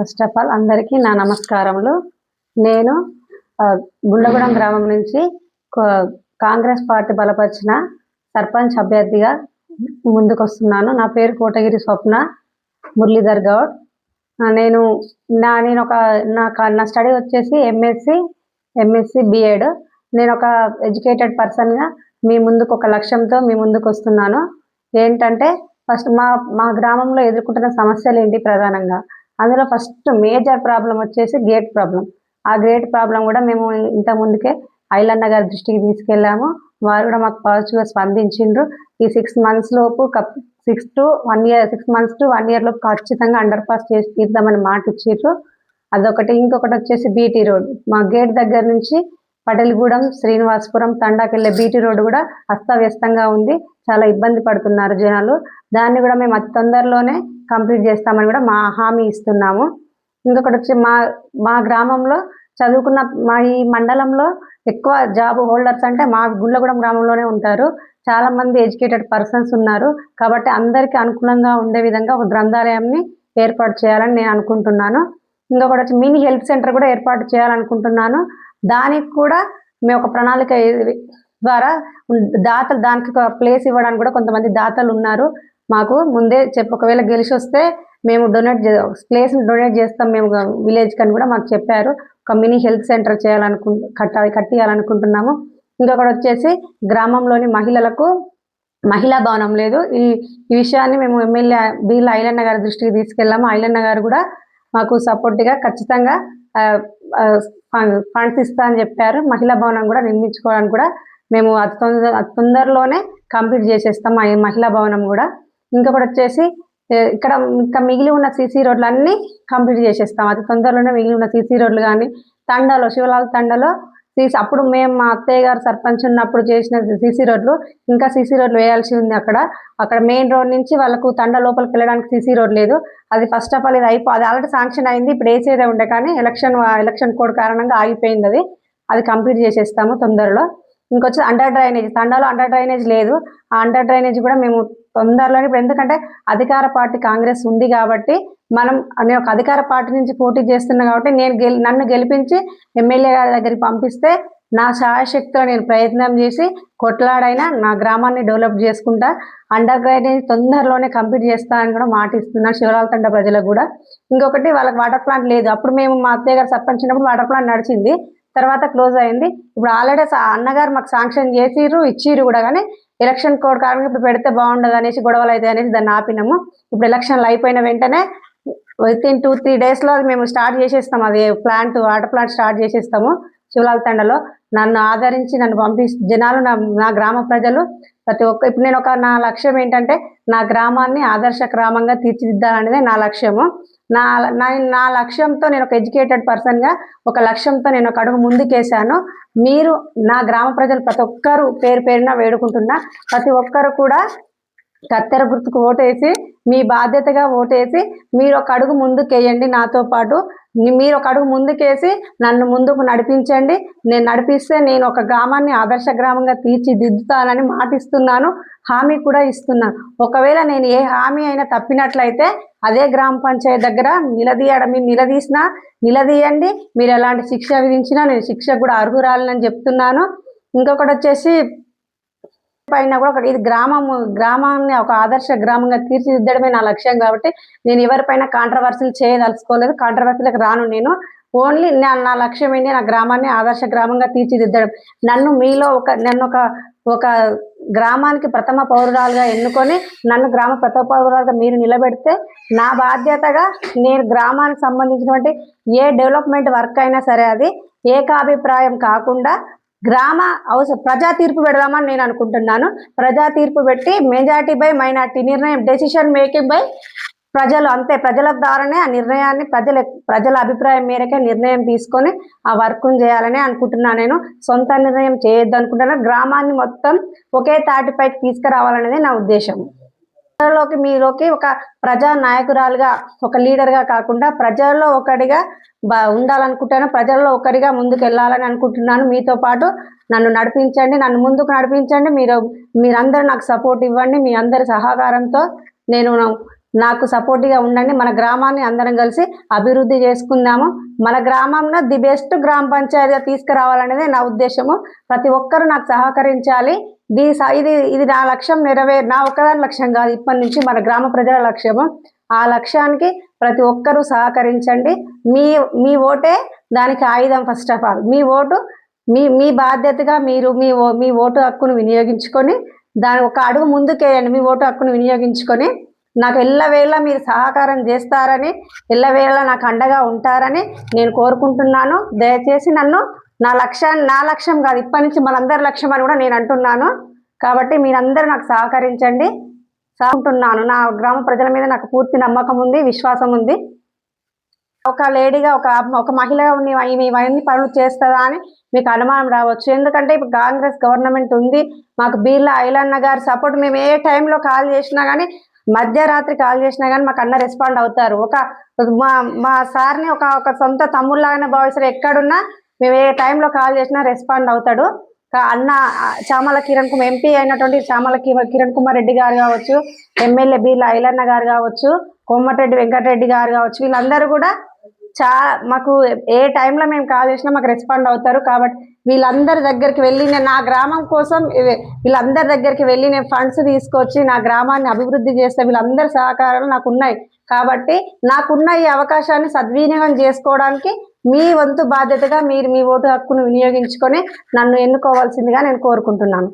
First of all అందరికీ నా నమస్కారములు. నేను గుండ్లగూడెం గ్రామం నుంచి కాంగ్రెస్ పార్టీ బలపరిచిన సర్పంచ్ అభ్యర్థిగా ముందుకొస్తున్నాను. నా పేరు కోటగిరి స్వప్న మురళీధర్ గౌడ్. నేను నా స్టడీ వచ్చేసి ఎంఎస్సి బిఎడ్. నేను ఒక ఎడ్యుకేటెడ్ పర్సన్గా మీ ముందుకు ఒక లక్ష్యంతో మీ ముందుకు వస్తున్నాను. ఏంటంటే ఫస్ట్ మా గ్రామంలో ఎదుర్కొంటున్న సమస్యలు ఏంటి ప్రధానంగా, అందులో ఫస్ట్ మేజర్ ప్రాబ్లం వచ్చేసి గేట్ ప్రాబ్లం. ఆ గేట్ ప్రాబ్లం కూడా మేము ఇంత ముందుకే ఐలన్న గారి దృష్టికి తీసుకెళ్ళాము. వారు కూడా మాకు పాజిటివ్గా స్పందించిండ్రు. ఈ 6 months లోపు 6 months to 1 year లోపు ఖచ్చితంగా అండర్ పాస్ చేసి తీద్దామని మాట ఇచ్చిండ్రు. అదొకటి. ఇంకొకటి వచ్చేసి బీటీ రోడ్. మా గేట్ దగ్గర నుంచి పటేల్గూడెం, శ్రీనివాసపురం, తండాకెళ్ళే బీటీ రోడ్డు కూడా అస్తవ్యస్తంగా ఉంది. చాలా ఇబ్బంది పడుతున్నారు జనాలు. దాన్ని కూడా మేము అతి తొందరలోనే కంప్లీట్ చేస్తామని కూడా మా హామీ ఇస్తున్నాము. ఇంకొకటి వచ్చి మా గ్రామంలో చదువుకున్న ఈ మండలంలో ఎక్కువ జాబ్ హోల్డర్స్ అంటే మా గుండ్లగూడెం గ్రామంలోనే ఉంటారు. చాలా మంది ఎడ్యుకేటెడ్ పర్సన్స్ ఉన్నారు. కాబట్టి అందరికీ అనుకూలంగా ఉండే విధంగా ఒక గ్రంథాలయాన్ని ఏర్పాటు చేయాలని నేను అనుకుంటున్నాను. ఇంకొకటి వచ్చి మినీ హెల్త్ సెంటర్ కూడా ఏర్పాటు చేయాలనుకుంటున్నాను. దానికి కూడా మేము ఒక ప్రణాళిక ద్వారా దాతలు, దానికి ఒక ప్లేస్ ఇవ్వడానికి కూడా కొంతమంది దాతలు ఉన్నారు. మాకు ముందే ఒకవేళ గెలిచి వస్తే మేము ప్లేస్ని డొనేట్ చేస్తాం మేము విలేజ్కి అని కూడా మాకు చెప్పారు. ఒక మినీ హెల్త్ సెంటర్ కట్టియాలనుకుంటున్నాము. ఇంకొకటి వచ్చేసి గ్రామంలోని మహిళలకు మహిళా భవనం లేదు. ఈ విషయాన్ని మేము ఎమ్మెల్యే బీర్ల ఐలన్న గారి దృష్టికి తీసుకెళ్ళాము. ఐలన్న గారు కూడా మాకు సపోర్ట్గా ఖచ్చితంగా ఫండ్స్ ఇస్తా అని చెప్పారు. మహిళా భవనం కూడా నిర్మించుకోవడానికి కూడా మేము అతి తొందరలోనే కంప్లీట్ చేసేస్తాం ఆ మహిళా భవనం కూడా. ఇంకొకటి వచ్చేసి ఇంకా మిగిలి ఉన్న సీసీ రోడ్లు అన్నీ కంప్లీట్ చేసేస్తాం అతి తొందరలోనే. మిగిలి ఉన్న సీసీ రోడ్లు కానీ శివలాల్ తండలో అప్పుడు మేము మా అత్తయ్య గారు సర్పంచ్ ఉన్నప్పుడు చేసిన సీసీ రోడ్లు, ఇంకా సీసీ రోడ్లు వేయాల్సి ఉంది. అక్కడ మెయిన్ రోడ్ నుంచి వాళ్ళకు తండ లోపలికి వెళ్ళడానికి సీసీ రోడ్ లేదు. అది ఫస్ట్ ఆఫ్ ఆల్ అది ఆల్రెడీ శాంక్షన్ అయింది. ఇప్పుడు వేసేదే ఉండే కానీ ఎలక్షన్ కోడ్ కారణంగా ఆగిపోయింది. అది కంప్లీట్ చేసేస్తాము తొందరలో. ఇంకొచ్చి అండర్ డ్రైనేజ్, తండాలో అండర్ డ్రైనేజ్ లేదు. ఆ అండర్ డ్రైనేజ్ కూడా మేము తొందరలోనే, ఇప్పుడు ఎందుకంటే అధికార పార్టీ కాంగ్రెస్ ఉంది కాబట్టి నేను ఒక అధికార పార్టీ నుంచి పోటీ చేస్తున్నా కాబట్టి నన్ను గెలిపించి ఎమ్మెల్యే గారి దగ్గరికి పంపిస్తే నా శాయశక్తితో నేను ప్రయత్నం చేసి కొట్లాడైనా నా గ్రామాన్ని డెవలప్ చేసుకుంటా. అండర్ డ్రైనేజ్ తొందరలోనే కంప్లీట్ చేస్తానని కూడా మాట ఇస్తున్నాను శివలాల్ తండ ప్రజలకు కూడా. ఇంకొకటి, వాళ్ళకి వాటర్ ప్లాంట్ లేదు. అప్పుడు మేము మా అత్తయ్య గారు సర్పంచ్ ఉన్నప్పుడు వాటర్ ప్లాంట్ నడిచింది, తర్వాత క్లోజ్ అయింది. ఇప్పుడు ఆల్రెడీ అన్నగారు మాకు శాంక్షన్ ఇచ్చిర్రు కూడా, కానీ ఎలక్షన్ కోడ్ కారణంగా ఇప్పుడు పెడితే బాగుండదు అనేసి, గొడవలు అయితే అనేసి దాన్ని ఆపినాము. ఇప్పుడు ఎలక్షన్లు అయిపోయిన వెంటనే వితిన్ 2-3 daysలో మేము స్టార్ట్ చేసేస్తాం. అది వాటర్ ప్లాంట్ స్టార్ట్ చేసేస్తాము శివలాల్ తండలో. నన్ను ఆదరించి నన్ను జనాలు, నా గ్రామ ప్రజలు ప్రతి ఒక్క, ఇప్పుడు నా లక్ష్యం ఏంటంటే నా గ్రామాన్ని ఆదర్శ గ్రామంగా తీర్చిదిద్దాలనేదే నా లక్ష్యము. నా లక్ష్యంతో నేను ఒక ఎడ్యుకేటెడ్ పర్సన్గా ఒక లక్ష్యంతో నేను ఒక అడుగు ముందుకేసాను. మీరు నా గ్రామ ప్రజలు ప్రతి ఒక్కరు పేరు పేరున వేడుకుంటున్నా, ప్రతి ఒక్కరు కూడా కత్తెర గుర్తుకు ఓటేసి, మీ బాధ్యతగా ఓటేసి మీరు ఒక అడుగు ముందుకేయండి. నాతో పాటు మీరు ఒక అడుగు ముందుకేసి నన్ను ముందుకు నడిపించండి. నేను నడిపిస్తే నేను ఒక గ్రామాన్ని ఆదర్శ గ్రామంగా తీర్చిదిద్దుతానని మాటిస్తున్నాను, హామీ కూడా ఇస్తున్నాను. ఒకవేళ నేను ఏ హామీ అయినా తప్పినట్లయితే అదే గ్రామ పంచాయతీ దగ్గర నిలదీయండి. మీరు ఎలాంటి శిక్ష విధించినా నేను శిక్షకు కూడా అర్హురాలని చెప్తున్నాను. ఇంకొకటి వచ్చేసి పైన కూడా ఇది గ్రామాన్ని ఒక ఆదర్శ గ్రామంగా తీర్చిదిద్దడమే నా లక్ష్యం కాబట్టి నేను ఎవరిపైన కాంట్రవర్సీలు చేయదలుచుకోలేదు. కాంట్రవర్సీలకు రాను. నేను ఓన్లీ నా లక్ష్యం ఏంటి, నా గ్రామాన్ని ఆదర్శ గ్రామంగా తీర్చిదిద్దడం. నన్ను ఒక గ్రామానికి ప్రథమ పౌరురాలుగా ఎన్నుకొని నన్ను గ్రామ ప్రథమ పౌరురాలుగా మీరు నిలబెడితే నా బాధ్యతగా నేను గ్రామానికి సంబంధించినటువంటి ఏ డెవలప్మెంట్ వర్క్ అయినా సరే అది ఏకాభిప్రాయం కాకుండా ప్రజా తీర్పు పెడదామని నేను అనుకుంటున్నాను. ప్రజా తీర్పు పెట్టి మెజారిటీ బై మైనార్టీ నిర్ణయం, డెసిషన్ మేకింగ్ బై ప్రజలు, అంతే. ప్రజల ద్వారానే ఆ నిర్ణయాన్ని ప్రజల అభిప్రాయం మేరకే నిర్ణయం తీసుకొని ఆ వర్క్ను చేయాలని అనుకుంటున్నాను. నేను సొంత నిర్ణయం చేయొద్దు అనుకుంటున్నాను. గ్రామాన్ని మొత్తం ఒకే తాటిపైకి తీసుకురావాలనేది నా ఉద్దేశం. మీలోకి ఒక ప్రజా నాయకురాలుగా, ఒక లీడర్గా కాకుండా ప్రజల్లో ఒకటిగా ఉండాలనుకుంటాను. ప్రజల్లో ఒకరిగా ముందుకు వెళ్ళాలని అనుకుంటున్నాను. మీతో పాటు నన్ను నడిపించండి, నన్ను ముందుకు నడిపించండి. మీరందరూ నాకు సపోర్ట్ ఇవ్వండి. మీ అందరి సహకారంతో నేను నాకు సపోర్ట్గా ఉండండి. మన గ్రామాన్ని అందరం కలిసి అభివృద్ధి చేసుకుందాము. మన గ్రామంలో ది బెస్ట్ గ్రామ పంచాయతీగా తీసుకురావాలనేది నా ఉద్దేశము. ప్రతి ఒక్కరూ నాకు సహకరించాలి. ఇది నా లక్ష్యం నా ఒక్కదాని లక్ష్యం కాదు, ఇప్పటి నుంచి మన గ్రామ ప్రజల లక్ష్యము. ఆ లక్ష్యానికి ప్రతి ఒక్కరూ సహకరించండి. మీ ఓటే దానికి ఆయుధం. ఫస్ట్ ఆఫ్ ఆల్ మీ ఓటు మీ బాధ్యతగా మీరు మీ ఓటు హక్కును వినియోగించుకొని దాని ఒక అడుగు ముందుకేయండి. మీ ఓటు హక్కును వినియోగించుకొని నాకు ఎల్లవేళ మీరు సహకారం చేస్తారని, ఎల్లవేళ నాకు అండగా ఉంటారని నేను కోరుకుంటున్నాను. దయచేసి నన్ను నా లక్ష్యం కాదు, ఇప్పటి నుంచి మనందరి లక్ష్యం అని కూడా నేను అంటున్నాను. కాబట్టి మీరందరూ నాకు సహకరించండి అనుకుంటున్నాను. నా గ్రామ ప్రజల మీద నాకు పూర్తి నమ్మకం ఉంది, విశ్వాసం ఉంది. ఒక లేడీగా ఒక మహిళగా ఇవన్నీ పనులు చేస్తుందా అని మీకు అనుమానం రావచ్చు. ఎందుకంటే ఇప్పుడు కాంగ్రెస్ గవర్నమెంట్ ఉంది. మాకు బీర్లా ఐలన్న గారి సపోర్ట్. మేము ఏ టైంలో కాల్ చేసినా కానీ, మధ్యరాత్రి కాల్ చేసినా కానీ మాకు అన్న రెస్పాండ్ అవుతారు. మా సార్ని ఒక సొంత తమ్ముళ్ళలాగానే భావిస్తారు. ఎక్కడున్నా మేము ఏ టైంలో కాల్ చేసినా రెస్పాండ్ అవుతాడు. అన్న చామల ఎంపీ అయినటువంటి చామల కిరణ్ కుమార్ రెడ్డి గారు కావచ్చు, ఎమ్మెల్యే బీర్లా ఐలన్న గారు కావచ్చు, కోమటిరెడ్డి వెంకటరెడ్డి గారు కావచ్చు, వీళ్ళందరూ కూడా మాకు ఏ టైంలో మేము కాల్ చేసినా మాకు రెస్పాండ్ అవుతారు. కాబట్టి వీళ్ళందరి దగ్గరికి వెళ్ళి నా గ్రామం కోసం వీళ్ళందరి దగ్గరికి వెళ్ళి నేను ఫండ్స్ తీసుకొచ్చి నా గ్రామాన్ని అభివృద్ధి చేస్తే వీళ్ళందరి సహకారాలు నాకు ఉన్నాయి. కాబట్టి నాకున్న ఈ అవకాశాన్ని సద్వినియోగం చేసుకోవడానికి మీ వంతు బాధ్యతగా మీరు మీ ఓటు హక్కును వినియోగించుకొని నన్ను ఎన్నుకోవాల్సిందిగా నేను కోరుకుంటున్నాను.